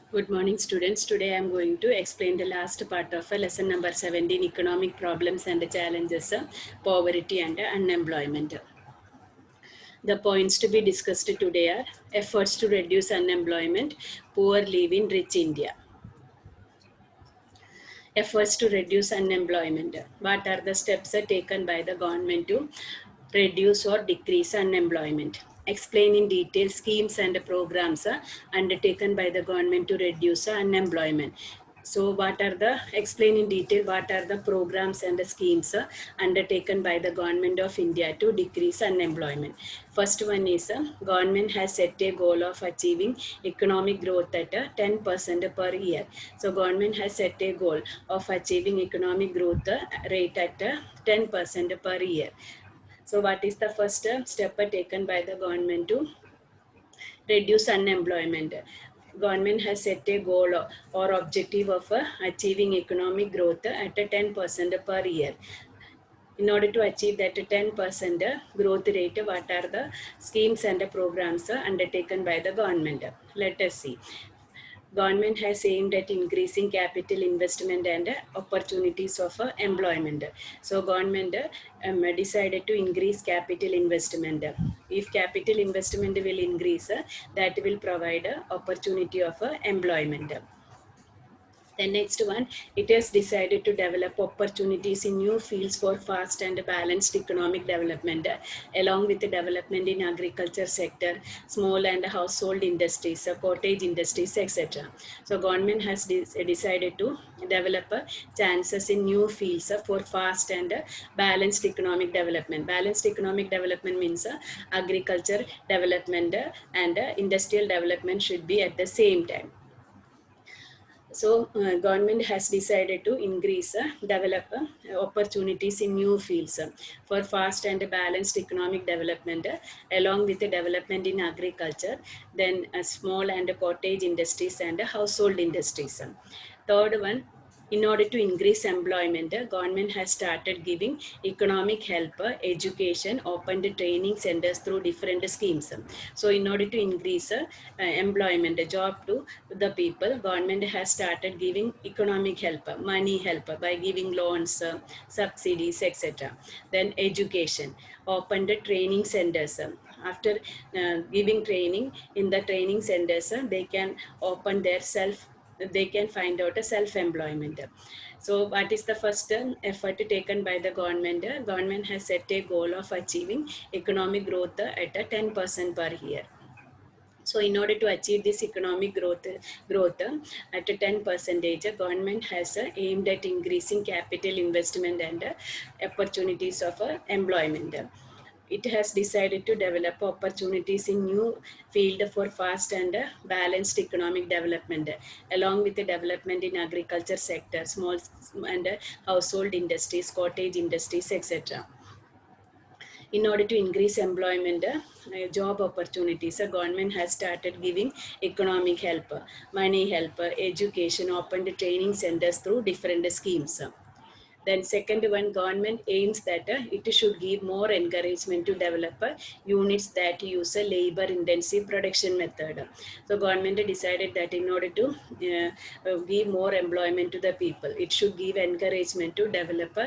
Good morning, students. Today I am going to explain the last part of lesson number 17, economic problems and challenges, poverty and unemployment. The points to be discussed today are efforts to reduce unemployment, poor live in rich India. Efforts to reduce unemployment. What are the steps taken by the government to reduce or decrease unemployment? Explain in detail schemes and programs undertaken by the government to reduce unemployment. So what are the, explain in detail what are the programs and the schemes undertaken by the government of India to decrease unemployment. First one is government has set a goal of achieving economic growth at 10% per year. So government has set a goal of achieving economic growth rate at 10% per year. So what is the first step taken by the government to reduce unemployment? Government has set a goal or objective of achieving economic growth at 10% per year. In order to achieve that 10% growth rate, what are the schemes and programs undertaken by the government? Let us see. Government has aimed at increasing capital investment and opportunities of employment. So government decided to increase capital investment. If capital investment will increase, that will provide opportunity of employment. The next one, it has decided to develop opportunities in new fields for fast and balanced economic development, along with the development in agriculture sector, small and household industries, cottage industries, etc. So government has decided to develop chances in new fields for fast and balanced economic development. Balanced economic development means agriculture development and industrial development should be at the same time. So government has decided to increase, develop opportunities in new fields for fast and balanced economic development, along with the development in agriculture, then small and cottage industries and household industries. Third one, in order to increase employment, government has started giving economic help, education, opened training centers through different schemes. So in order to increase employment, job to the people, government has started giving economic help, money help by giving loans, subsidies, etc. Then education, opened training centers. After giving training in the training centers, they can open their they can find out a self-employment. So what is the first effort taken by the government? Government has set a goal of achieving economic growth at a 10% per year. So in order to achieve this economic growth at a 10 percentage, government has aimed at increasing capital investment and opportunities of employment. It has decided to develop opportunities in new field for fast and balanced economic development, along with the development in agriculture sector, small and household industries, cottage industries, etc. In order to increase employment, job opportunities, the government has started giving economic help, money help, education, opened training centers through different schemes. Then second one, government aims that it should give more encouragement to develop units that use a labor intensive production method. So government decided that in order to give more employment to the people, it should give encouragement to develop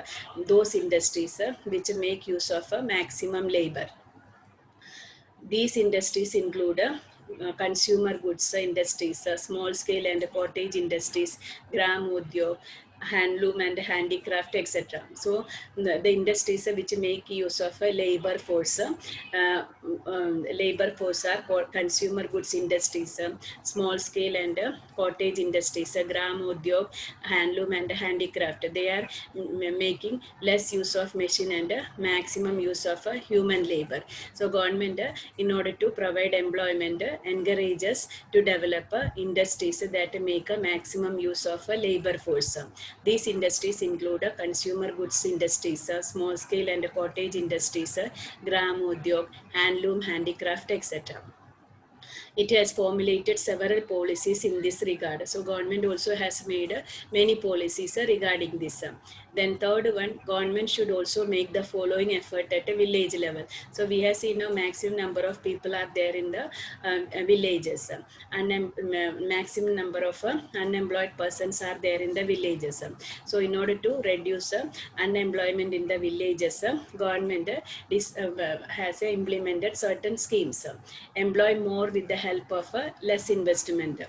those industries which make use of maximum labor. These industries include consumer goods industries, small scale and cottage industries, gram udyog, handloom and handicraft, etc. So the industries which make use of a labor force, are called consumer goods industries, small scale and cottage industries, gram udyog, handloom and handicraft. They are making less use of machine and maximum use of human labor. So government, in order to provide employment, encourages to develop industries that make a maximum use of a labor force. These industries include consumer goods industries, small scale and cottage industries, gram udyog, handloom, handicraft, etc. It has formulated several policies in this regard. So government also has made many policies regarding this. Then third one, government should also make the following effort at a village level. So we have seen a maximum number of people are there in the villages, and maximum number of unemployed persons are there in the villages. So in order to reduce unemployment in the villages, government has implemented certain schemes. Employ more with the help of less investment.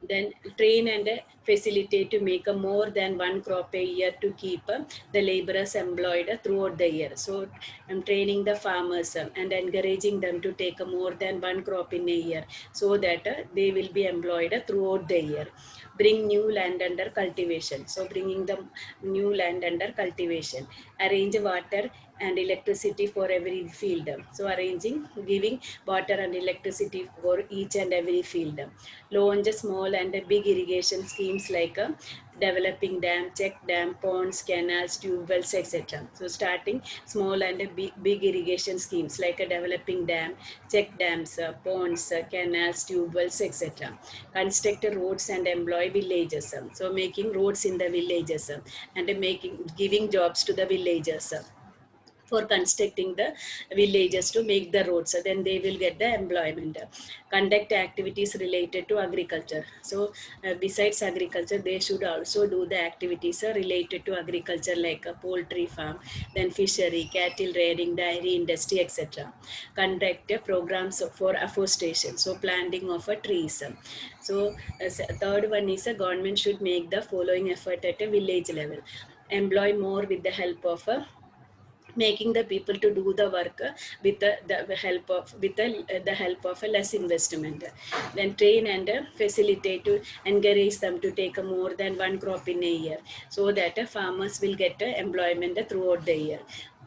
Then train and facilitate to make a more than one crop a year to keep the laborers employed throughout the year. So I'm training the farmers and encouraging them to take a more than one crop in a year, so that they will be employed throughout the year. Bring new land under cultivation. So bringing the new land under cultivation. Arrange water and electricity for every field. So arranging, giving water and electricity for each and every field. Launch small and big irrigation schemes like developing dam, check dam, ponds, canals, tube wells, etc. So starting small and big irrigation schemes like a developing dam, check dams, ponds, canals, tube wells, etc. Construct roads and employ villages. So making roads in the villages and giving jobs to the villagers for constructing the villages to make the roads. So then they will get the employment. Conduct activities related to agriculture. So besides agriculture, they should also do the activities related to agriculture like a poultry farm, then fishery, cattle rearing, dairy industry, etc. Conduct programs for afforestation, so planting of trees. So third one is a government should make the following effort at a village level. Employ more with the help of making the people to do the work with the help of the help of a less investment. Then train and facilitate to encourage them to take a more than one crop in a year, so that farmers will get employment throughout the year.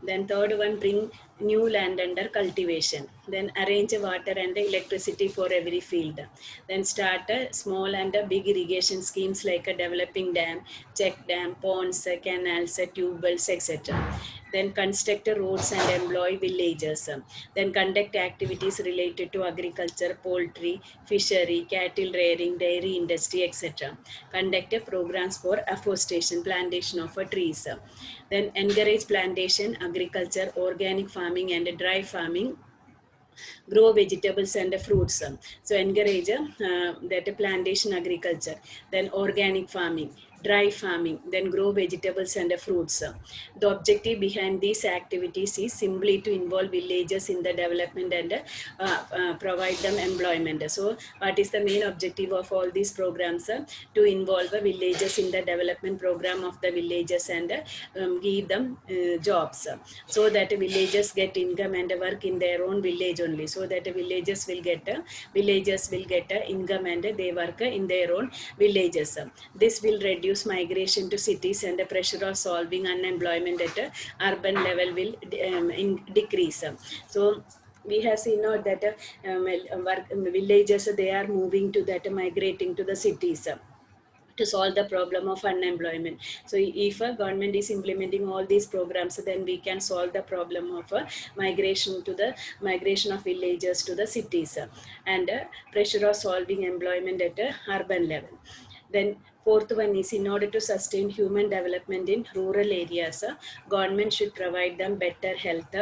Then third one, bring new land under cultivation. Then arrange water and electricity for every field. Then start small and big irrigation schemes like developing dam, check dam, ponds, canals, tube wells, etc. Then construct roads and employ villagers. Then conduct activities related to agriculture, poultry, fishery, cattle rearing, dairy industry, etc. Conduct programs for afforestation, plantation of trees. Then encourage plantation, agriculture, organic farming and dry farming. Grow vegetables and fruits. So encourage that plantation agriculture, then organic farming, dry farming, then grow vegetables and fruits. The objective behind these activities is simply to involve villagers in the development and provide them employment. So what is the main objective of all these programs? To involve villagers in the development program of the villages and give them jobs, so that villagers get income and work in their own village only, so that villagers will get income and they work in their own villages. This will reduce migration to cities and the pressure of solving unemployment at urban level will decrease. So we have seen now that villages, they are moving to that, migrating to the cities to solve the problem of unemployment. So if a government is implementing all these programs, then we can solve the problem of migration of villagers to the cities, and pressure of solving employment at a urban level. Then fourth one is, in order to sustain human development in rural areas, government should provide them better health,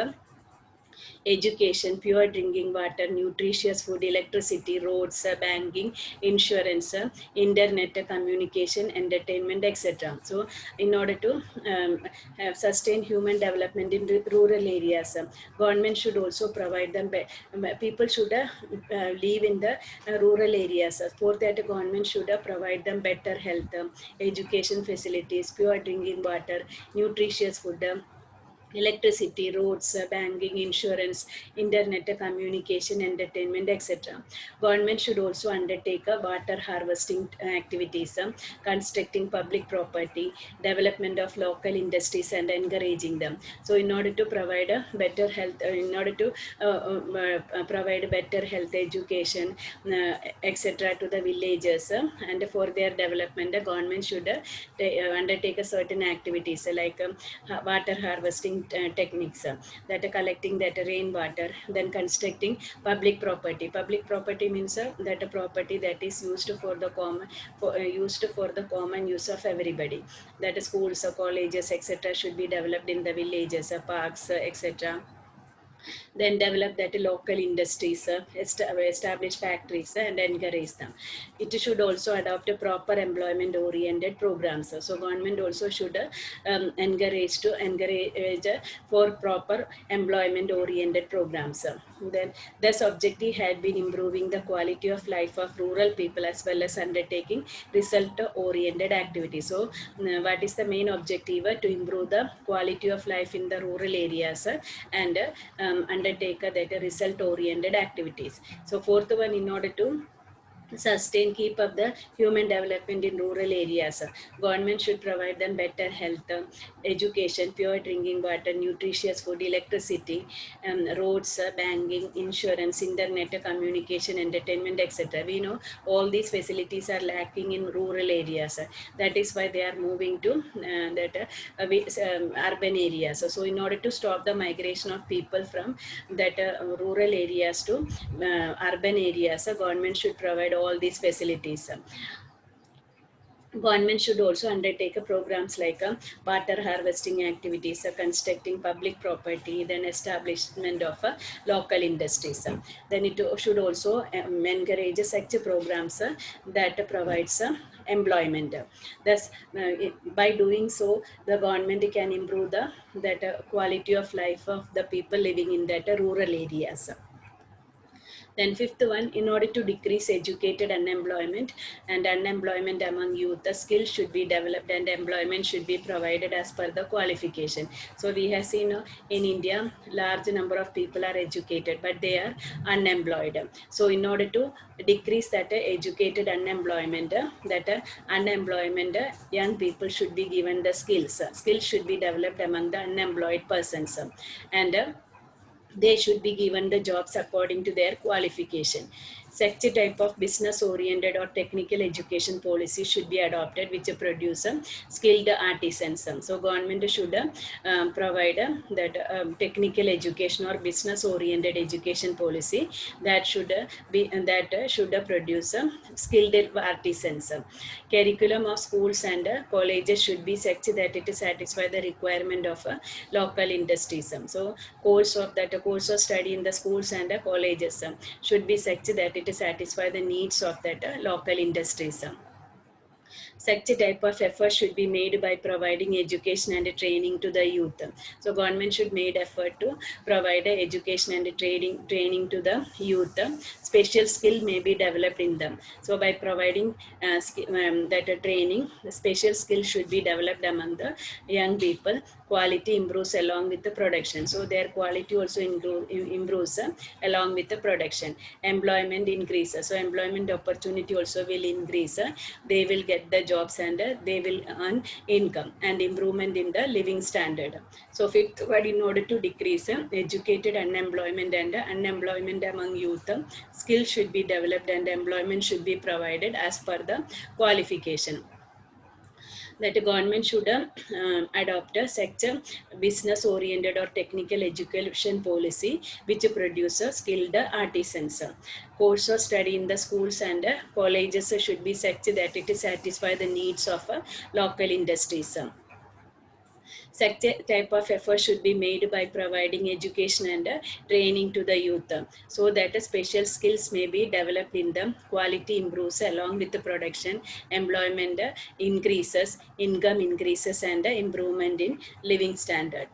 education, pure drinking water, nutritious food, electricity, roads, banking, insurance, internet, communication, entertainment, etc. So, in order to have sustain human development in the rural areas, government should also provide them. People should live in the rural areas. For that, government should provide them better health, education facilities, pure drinking water, nutritious food, electricity, roads, banking, insurance, internet, communication, entertainment, etc. Government should also undertake water harvesting activities, constructing public property, development of local industries, and encouraging them. So, in order to provide a better health, in order to provide better health, education, etc. to the villagers, and for their development, the government should undertake a certain activities like water harvesting, harvesting techniques, that are collecting that rainwater, then constructing public property. Public property means that a property that is used for the common, used for the common use of everybody. That schools, colleges, etc. should be developed in the villages, parks, etc. Then develop that local industries, establish factories, and encourage them. It should also adopt a proper employment oriented programs. So government also should encourage for proper employment oriented programs. Then thus objective had been improving the quality of life of rural people as well as undertaking result oriented activities. So what is the main objective? To improve the quality of life in the rural areas, and undertake that result oriented activities. So fourth one, in order to sustain, keep up the human development in rural areas, government should provide them better health, education, pure drinking water, nutritious food, electricity, roads, banking, insurance, internet, communication, entertainment, etc. We know all these facilities are lacking in rural areas. That is why they are moving to urban areas. So in order to stop the migration of people from that rural areas to urban areas, government should provide all these facilities. Government should also undertake programs like water harvesting activities, constructing public property, then establishment of local industries. Then it should also encourage such programs that provides employment. Thus, by doing so, the government can improve the that quality of life of the people living in that rural areas. Then fifth one, in order to decrease educated unemployment and unemployment among youth, the skills should be developed and employment should be provided as per the qualification. So we have seen in India, large number of people are educated, but they are unemployed. So in order to decrease that educated unemployment, young people should be given the skills. Skills should be developed among the unemployed persons, and they should be given the jobs according to their qualification. Such a type of business oriented or technical education policy should be adopted which produce skilled artisans. So government should provide that technical education or business oriented education policy that should produce skilled artisans. Curriculum of schools and colleges should be such that it satisfy the requirement of local industries. So course of study in the schools and colleges should be such that it satisfy the needs of that local industries. Such a type of effort should be made by providing education and training to the youth. So government should make effort to provide education and training to the youth. Special skill may be developed in them. So by providing that training, the special skill should be developed among the young people. Quality improves along with the production. So their quality also improves along with the production. Employment increases. So employment opportunity also will increase. They will get the jobs and they will earn income and improvement in the living standard. So fifth word, in order to decrease educated unemployment and unemployment among youth, skills should be developed and employment should be provided as per the qualification. That the government should adopt such a business oriented or technical education policy which produces skilled artisans. Course of study in the schools and colleges should be such that it satisfy the needs of local industries. Such a type of effort should be made by providing education and training to the youth, so that special skills may be developed in them. Quality improves along with the production, employment increases, income increases, and improvement in living standard.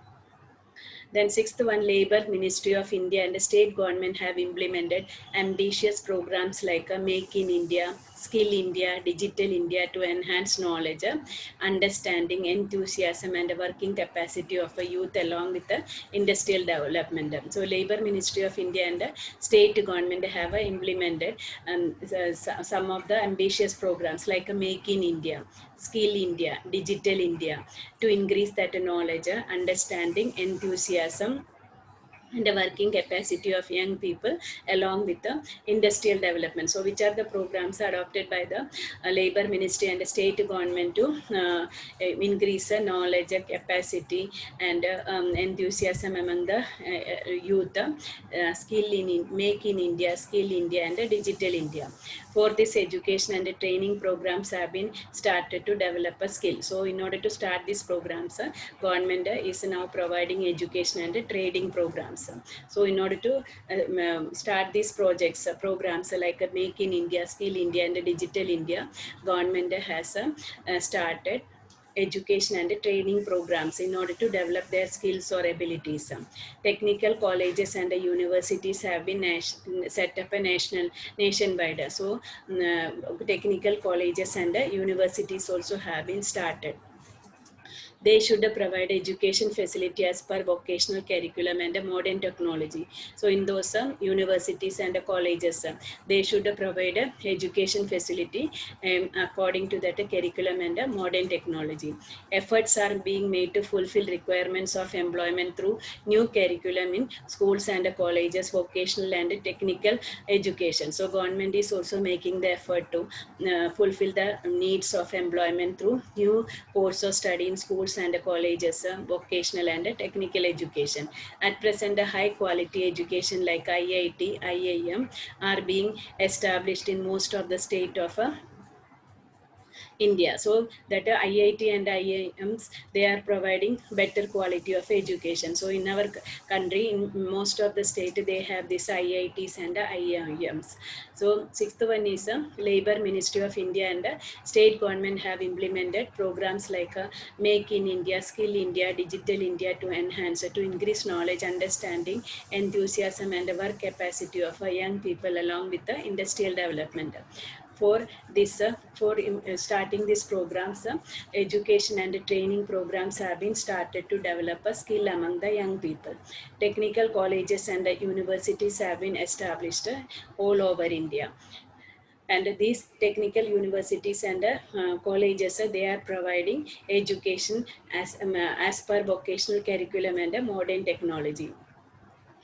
Then sixth one, Labour, Ministry of India and the state government have implemented ambitious programs like Make in India, Skill India, Digital India to enhance knowledge, understanding, enthusiasm and working capacity of a youth along with the industrial development. So Labour, Ministry of India and the state government have implemented some of the ambitious programs like Make in India, Skill India, Digital India to increase that knowledge, understanding, enthusiasm and the working capacity of young people along with the industrial development. So which are the programs adopted by the labor ministry and the state government to increase the knowledge capacity and enthusiasm among the youth, skill in make in India, skill India and digital India. For this, education and training programs have been started to develop a skill. So in order to start these programs, government is now providing education and training programs. So in order to start these projects, programs like Make in India, Skill India and Digital India, government has started education and training programs in order to develop their skills or abilities. Technical colleges and universities have been set up a nationwide. So technical colleges and universities also have been started. They should provide education facility as per vocational curriculum and modern technology. So in those universities and colleges, they should provide education facility according to that curriculum and modern technology. Efforts are being made to fulfill requirements of employment through new curriculum in schools and colleges, vocational and technical education. So government is also making the effort to fulfill the needs of employment through new course of study in schools and colleges, vocational and technical education. At present, a high quality education like IIT, IIM are being established in most of the state of India. So that IIT and IIMs, they are providing better quality of education. So in our country, in most of the state, they have this IITs and IIMs. So sixth one is Labor Ministry of India and state government have implemented programs like Make in India, Skill India, Digital India to enhance, to increase knowledge, understanding, enthusiasm and work capacity of young people along with the industrial development. For this, starting these programs, education and training programs have been started to develop a skill among the young people. Technical colleges and universities have been established all over India. And these technical universities and colleges, they are providing education as per vocational curriculum and modern technology.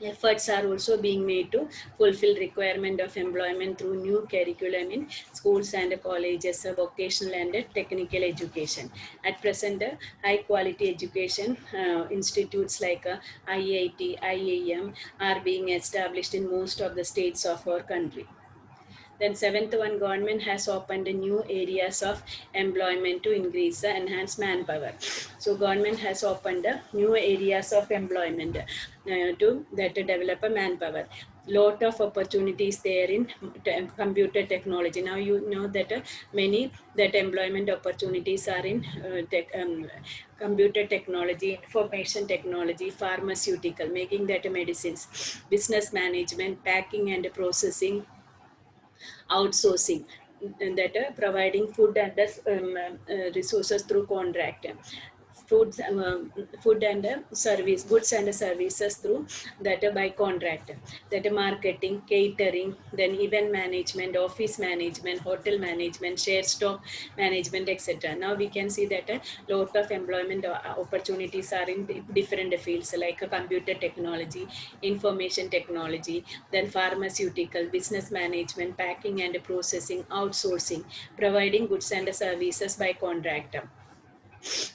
Efforts are also being made to fulfill requirement of employment through new curriculum in schools and colleges, vocational and technical education. At present, high quality education institutes like IIT, IIM are being established in most of the states of our country. Then seventh one, government has opened new areas of employment to increase the enhanced manpower. So government has opened new areas of employment to that develop a manpower. Lot of opportunities there in computer technology. Now you know that many that employment opportunities are in computer technology, information technology, pharmaceutical, making that medicines, business management, packing and processing, outsourcing, that providing food and resources through contract, foods, food and service, goods and services through that by contract, that marketing, catering, then event management, office management, hotel management, share stock management, etc. Now we can see that a lot of employment opportunities are in different fields like computer technology, information technology, then pharmaceutical, business management, packing and processing, outsourcing, providing goods and services by contract,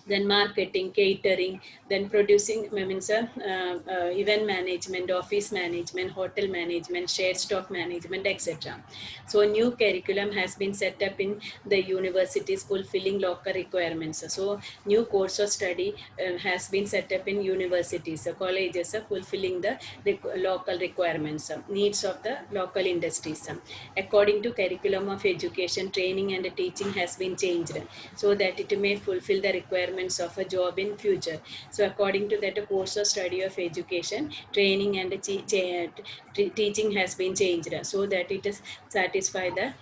then marketing, catering, then producing, means event management, office management, hotel management, shared stock management, etc. So a new curriculum has been set up in the universities fulfilling local requirements. So new course of study has been set up in universities, colleges, fulfilling the local requirements, needs of the local industries. According to curriculum of education, training and teaching has been changed so that it may fulfill the requirements of a job in future. So according to that, a course of study of education, training and teaching has been changed so that it is satisfy the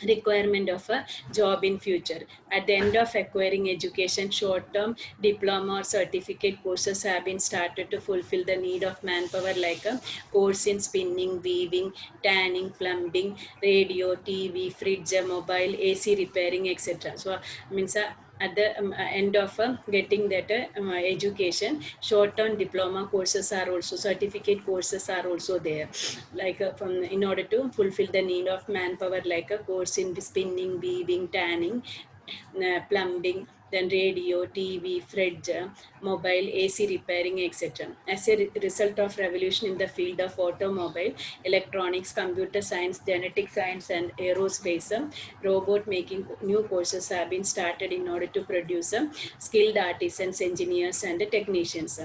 requirement of a job in future. At the end of acquiring education, short-term diploma or certificate courses have been started to fulfill the need of manpower like a course in spinning, weaving, tanning, plumbing, radio, TV, fridge, mobile, AC repairing, etc. So means at the end of getting that education, short-term diploma courses are also, certificate courses are also there, like from in order to fulfill the need of manpower, like a course in spinning, weaving, tanning, plumbing, then radio, TV, fridge, mobile, AC repairing, etc. As a result of revolution in the field of automobile, electronics, computer science, genetic science, and aerospace, robot making new courses have been started in order to produce skilled artisans, engineers, and technicians.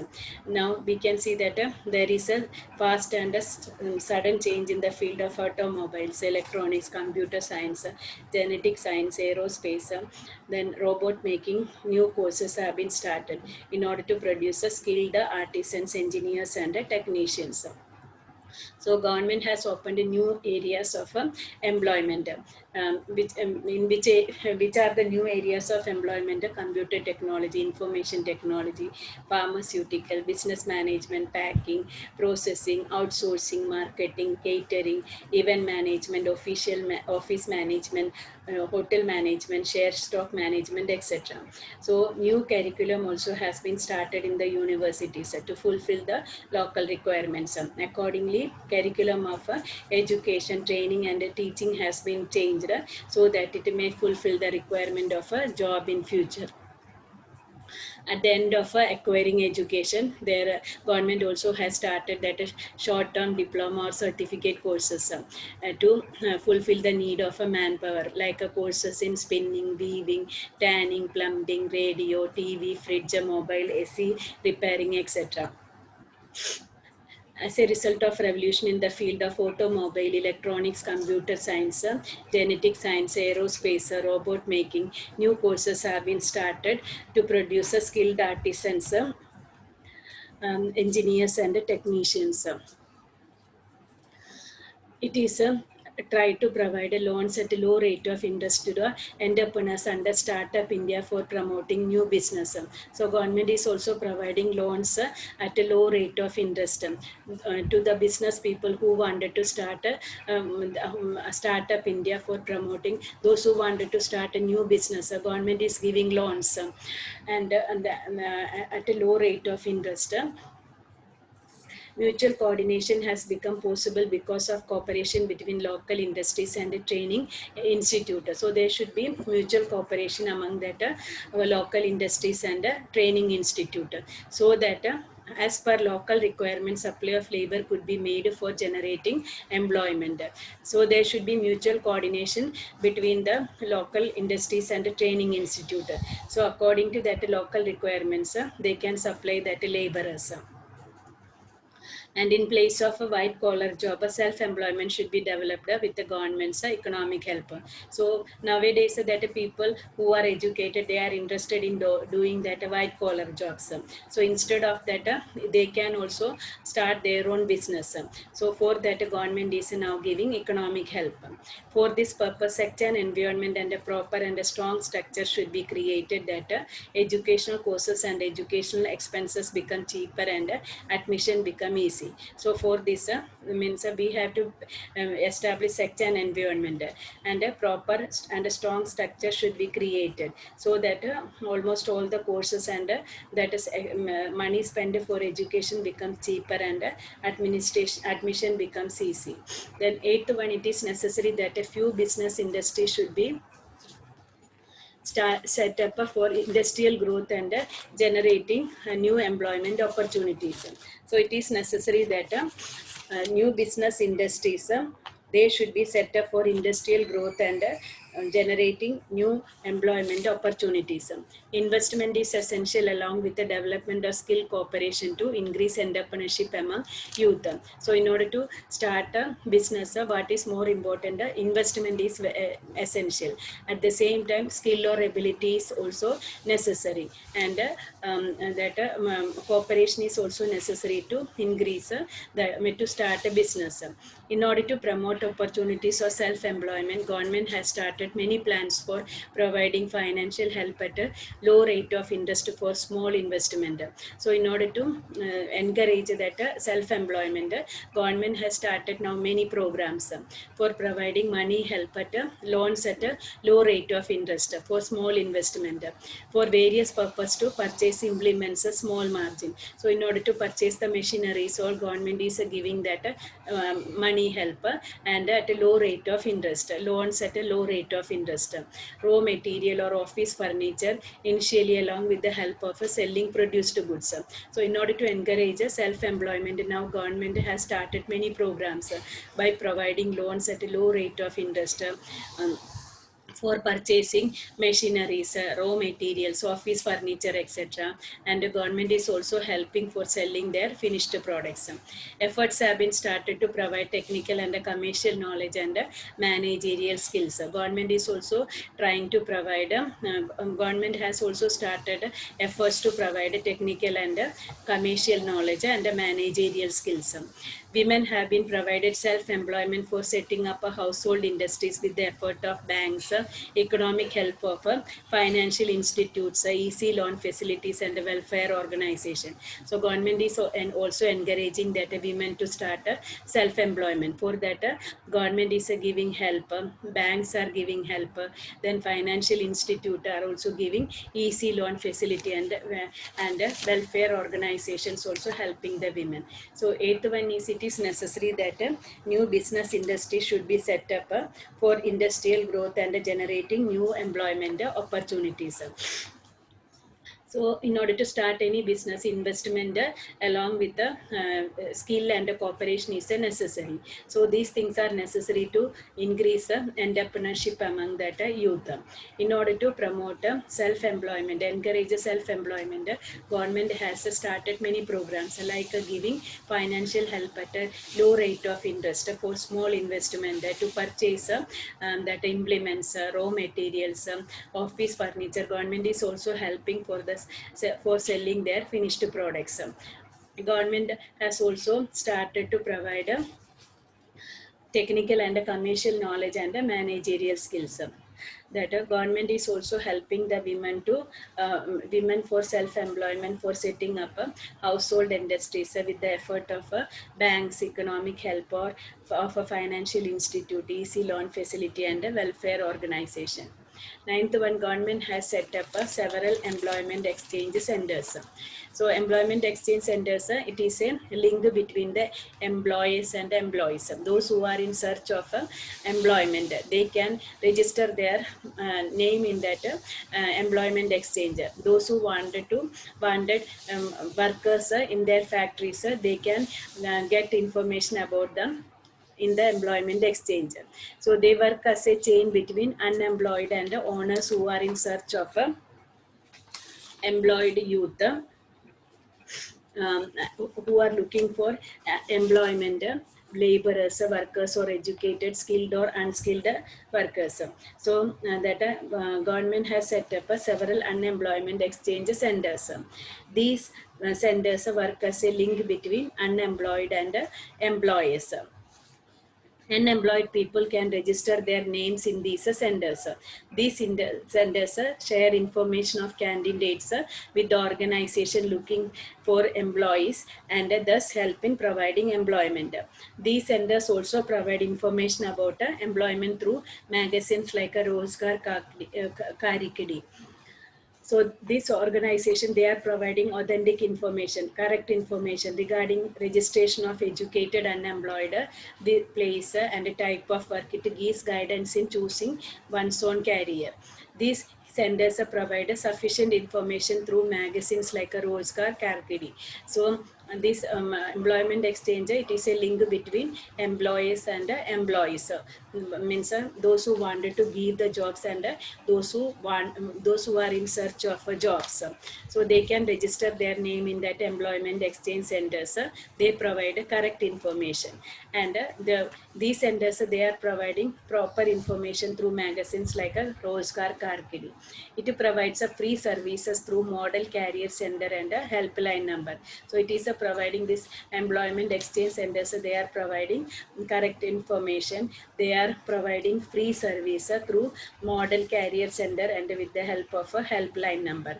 Now we can see that there is a fast and a sudden change in the field of automobiles, electronics, computer science, genetic science, aerospace. Then robot making new courses have been started in order to produce a skilled artisans, engineers, and technicians. So government has opened new areas of employment, which are the new areas of employment: computer technology, information technology, pharmaceutical, business management, packing, processing, outsourcing, marketing, catering, event management, office management, hotel management, share stock management, etc. So new curriculum also has been started in the universities to fulfill the local requirements. Accordingly, curriculum of education, training, and teaching has been changed so that it may fulfill the requirement of a job in future. At the end of acquiring education, their government also has started that short-term diploma or certificate courses to fulfill the need of a manpower, like courses in spinning, weaving, tanning, plumbing, radio, TV, fridge, mobile, AC repairing, etc. As a result of revolution in the field of automobile, electronics, computer science, genetic science, aerospace, robot making, new courses have been started to produce skilled artisans, engineers, and technicians. It is try to provide loans at a low rate of interest to the entrepreneurs under Startup India for promoting new business. So government is also providing loans at a low rate of interest to the business people who wanted to start Startup India for promoting those who wanted to start a new business. Government is giving loans at a low rate of interest. Mutual coordination has become possible because of cooperation between local industries and the training institute. So there should be mutual cooperation among that local industries and training institute, so that as per local requirements, supply of labor could be made for generating employment. So there should be mutual coordination between the local industries and the training institute. So according to that local requirements, they can supply that laborers. And in place of a white collar job, a self-employment should be developed with the government's economic help. So nowadays that people who are educated, they are interested in doing that white collar jobs. So instead of that, they can also start their own business. So for that, government is now giving economic help. For this purpose, such an environment and a proper and a strong structure should be created, that educational courses and educational expenses become cheaper and admission become easy. So for this means we have to establish such an environment, and a proper and a strong structure should be created, so that almost all the courses and that is money spent for education becomes cheaper, and admission becomes easy. Then eighth one, it is necessary that a few business industries should be set up for industrial growth and generating new employment opportunities. So it is necessary that new business industries, they should be set up for industrial growth and generating new employment opportunities. Investment is essential along with the development of skill cooperation to increase entrepreneurship among youth. So in order to start a business, what is more important? Investment is essential. At the same time, skill or ability is also necessary, and that cooperation is also necessary to increase to start a business. In order to promote opportunities of self-employment, government has started started many plans for providing financial help at a low rate of interest for small investment. So in order to encourage that self-employment, government has started now many programs for providing money help at loans at a low rate of interest for small investment for various purpose to purchase implements a small margin. So in order to purchase the machineries, all government is giving that money help and at a low rate of interest, loans at a low rate of interest, raw material or office furniture initially along with the help of selling produced goods. So in order to encourage self-employment, now government has started many programs by providing loans at a low rate of interest. For purchasing machineries, raw materials, office furniture, etc. And the government is also helping for selling their finished products. Efforts have been started to provide technical and commercial knowledge and managerial skills. Government is also trying to provide, government has also started efforts to provide technical and commercial knowledge and managerial skills. Women have been provided self-employment for setting up a household industries with the effort of banks, economic help of financial institutes, easy loan facilities and welfare organization. So government is also encouraging that women to start self-employment. For that, government is giving help, banks are giving help, then financial institute are also giving easy loan facility and welfare organizations also helping the women. So eighth one is it is necessary that a new business industry should be set up for industrial growth and generating new employment opportunities. So in order to start any business, investment along with the skill and cooperation is necessary. So these things are necessary to increase entrepreneurship among that youth. In order to promote self-employment, encourage self-employment, government has started many programs like giving financial help at a low rate of interest for small investment to purchase that implements, raw materials, office furniture. Government is also helping for this for selling their finished products. Government has also started to provide technical and commercial knowledge and managerial skills. That government is also helping the women to women for self-employment for setting up household industries with the effort of banks, economic help or of a financial institute, easy loan facility and a welfare organization. Ninth one, government has set up several employment exchange centers. So employment exchange centers, it is a link between the employees and employees. Those who are in search of employment, they can register their name in that employment exchange. Those who wanted workers in their factories, they can get information about them in the employment exchange. So they work as a chain between unemployed and owners who are in search of employed youth, who are looking for employment, laborers, workers or educated, skilled or unskilled workers. So that government has set up several unemployment exchange centers. These centers work as a link between unemployed and employees. Unemployed people can register their names in these centers. These centers share information of candidates with the organization looking for employees and thus help in providing employment. These centers also provide information about employment through magazines like Rozgar Karikidi. So this organization, they are providing authentic information, correct information regarding registration of educated unemployed, the place and the type of work. It gives guidance in choosing one's own career. These centers provide sufficient information through magazines like a Rozgar Karkidi. So this employment exchange, it is a link between employees and employees. Means those who wanted to give the jobs and those who are in search of jobs. So they can register their name in that employment exchange centers. They provide correct information, and these centers, they are providing proper information through magazines like a Rozgar Karkidi. It provides a free services through model career center and a helpline number. So it is providing this employment exchange centers. They are providing correct information. They are are providing free service through model carrier center and with the help of a helpline number.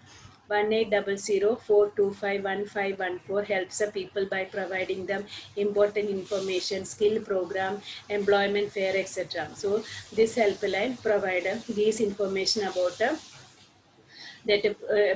1800 425 1514 helps the people by providing them important information, skill program, employment fair, etc. So this helpline provider gives information about that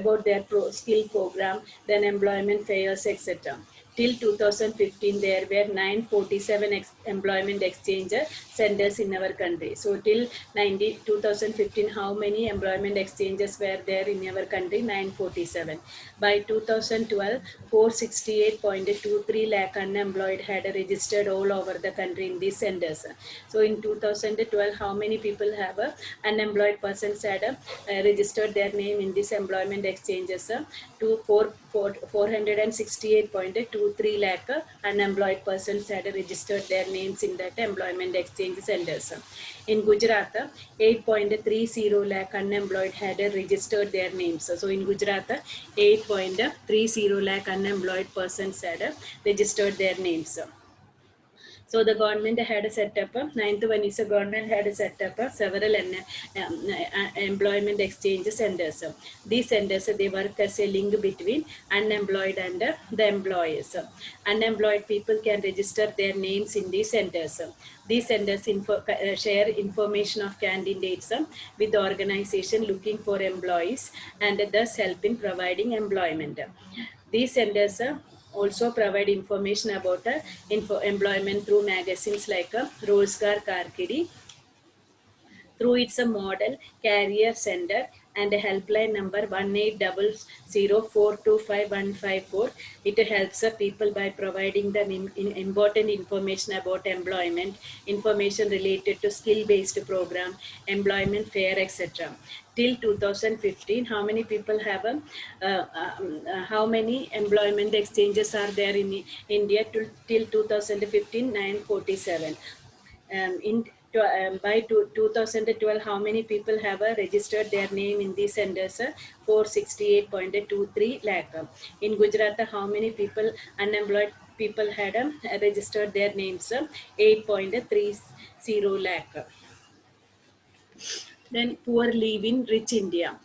about their skill program, then employment fairs, etc. Till 2015, there were 947 employment exchange centers in our country. So till 2015, how many employment exchanges were there in our country? 947. By 2012, 468.23 lakh unemployed had registered all over the country in these centers. So in 2012, how many people have unemployed persons had registered their name in these employment exchanges? To 468.23 lakh unemployed persons had registered their names in that employment exchange centers. In Gujarat, 8.30 lakh unemployed had registered their names. So in Gujarat, 8.30 lakh unemployed persons had registered their names. So the government had set up, ninth one is the government had set up several employment exchange centers. These centers, they work as a link between unemployed and the employees. Unemployed people can register their names in these centers. These centers share information of candidates with the organization looking for employees and thus help in providing employment. These centers also provide information about employment through magazines like Rozgar Karkidi, through its model carrier center and helpline number 1800 It helps people by providing them important information about employment, information related to skill based program, employment fair, etc. Till 2015, how many people have how many employment exchanges are there in India? Till 2015, 947. By 2012, how many people have registered their name in these centers? 468.23 lakh. In Gujarat, how many people, unemployed people, had registered their names? 8.30 lakh. Then poor live in rich India.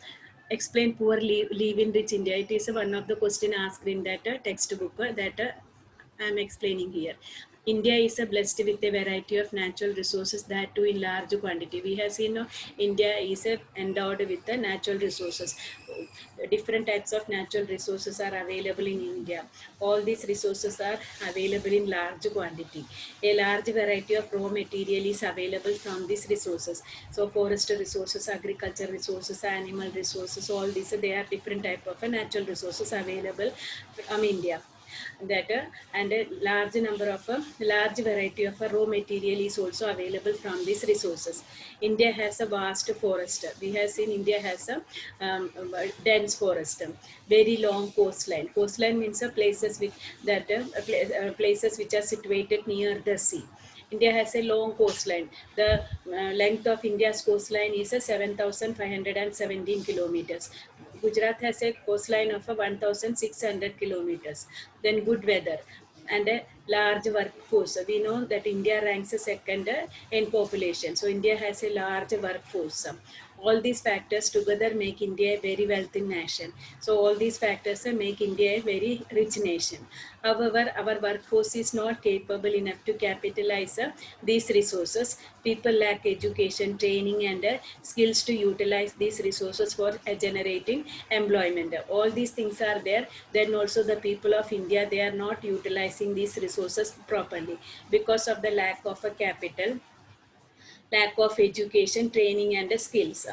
Explain poor live in rich India. It is one of the question asked in that textbook that I am explaining here. India is blessed with a variety of natural resources, that too in large quantity. We have seen India is endowed with the natural resources. Different types of natural resources are available in India. All these resources are available in large quantity. A large variety of raw material is available from these resources. So forest resources, agriculture resources, animal resources, all these, they are different type of natural resources available from India. That and a large variety of raw material is also available from these resources. India has a vast forest. We have seen India has a dense forest, very long coastline. Coastline means places with that places which are situated near the sea. India has a long coastline. The length of India's coastline is 7,517 kilometers. Gujarat has a coastline of 1,600 kilometers. Then good weather and a large workforce. We know that India ranks second in population. So India has a large workforce. All these factors together make India a very wealthy nation. So all these factors make India a very rich nation. However, our workforce is not capable enough to capitalize these resources. People lack education, training, and skills to utilize these resources for generating employment. All these things are there. Then also the people of India, they are not utilizing these resources properly because of the lack of a capital, lack of education, training, and skills.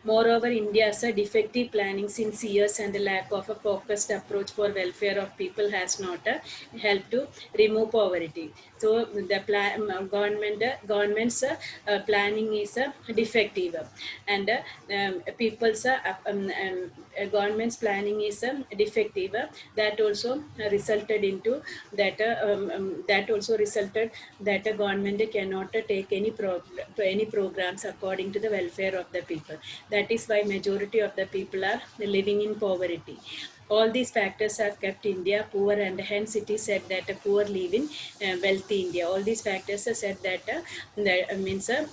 Moreover, India's defective planning since years and the lack of a focused approach for welfare of people has not helped to remove poverty. So the government's planning is defective, and people's government's planning is defective. That also resulted into that also resulted that a government cannot take any programs according to the welfare of the people. That is why majority of the people are living in poverty. All these factors have kept India poor, and hence it is said that poor live in wealthy India. All these factors are said that,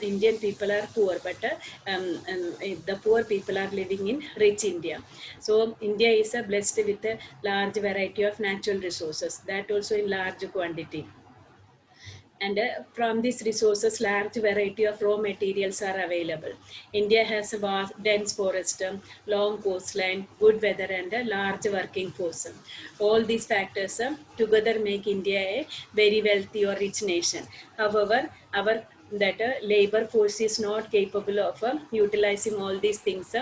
Indian people are poor, but the poor people are living in rich India. So India is blessed with a large variety of natural resources, that also in large quantity. And from these resources, large variety of raw materials are available. India has a vast, dense forest, long coastline, good weather, and a large working force. All these factors together make India a very wealthy or rich nation. However, our that labor force is not capable of utilizing all these things,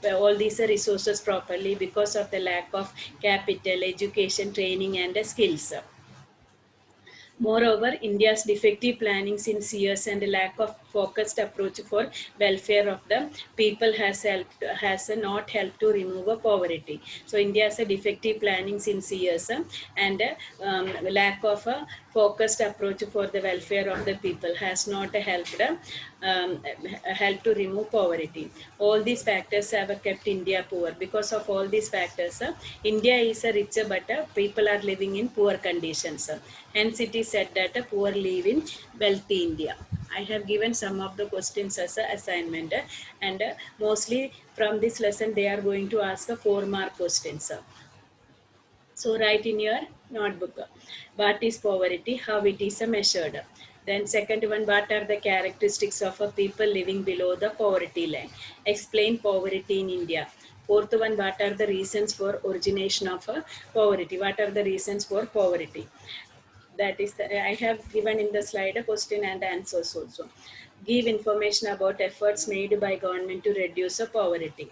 all these resources properly, because of the lack of capital, education, training, and skills. Moreover, India's defective planning since years and lack of focused approach for welfare of the people has not helped to remove poverty. So India has a defective planning since years, and lack of a focused approach for the welfare of the people has not helped to remove poverty. All these factors have kept India poor. Because of all these factors, India is a richer, but people are living in poor conditions. Hence, it is said that poor live in wealthy India. I have given some of the questions as an assignment, and mostly from this lesson, they are going to ask a 4-mark questions. So write in your notebook, what is poverty, how it is measured. Then second one, what are the characteristics of a people living below the poverty line? Explain poverty in India. Fourth one, what are the reasons for origination of poverty? What are the reasons for poverty? That is, I have given in the slide a question and answers also. Give information about efforts made by government to reduce poverty.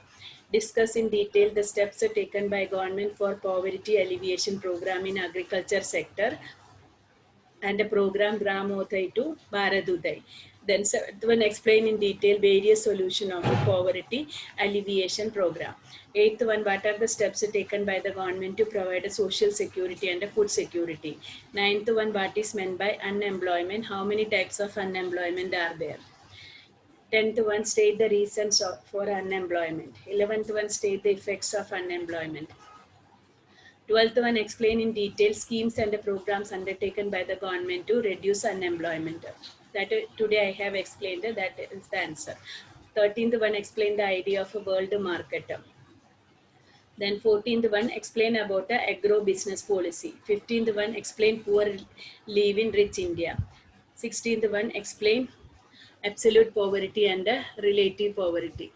Discuss in detail the steps taken by government for poverty alleviation program in agriculture sector and a program Gramodai to Bharadudai. Then one, explain in detail various solution of the poverty alleviation program. Eighth one, what are the steps taken by the government to provide a social security and a food security? Ninth one, what is meant by unemployment? How many types of unemployment are there? 10th one, state the reasons for unemployment. 11th one, state the effects of unemployment. 12th one, explain in detail schemes and programs undertaken by the government to reduce unemployment. That today I have explained, that is the answer. 13th one, explain the idea of a world market. Then 14th one, explain about the agro business policy. 15th one, explain poor live in rich India. 16th one, explain absolute poverty and relative poverty.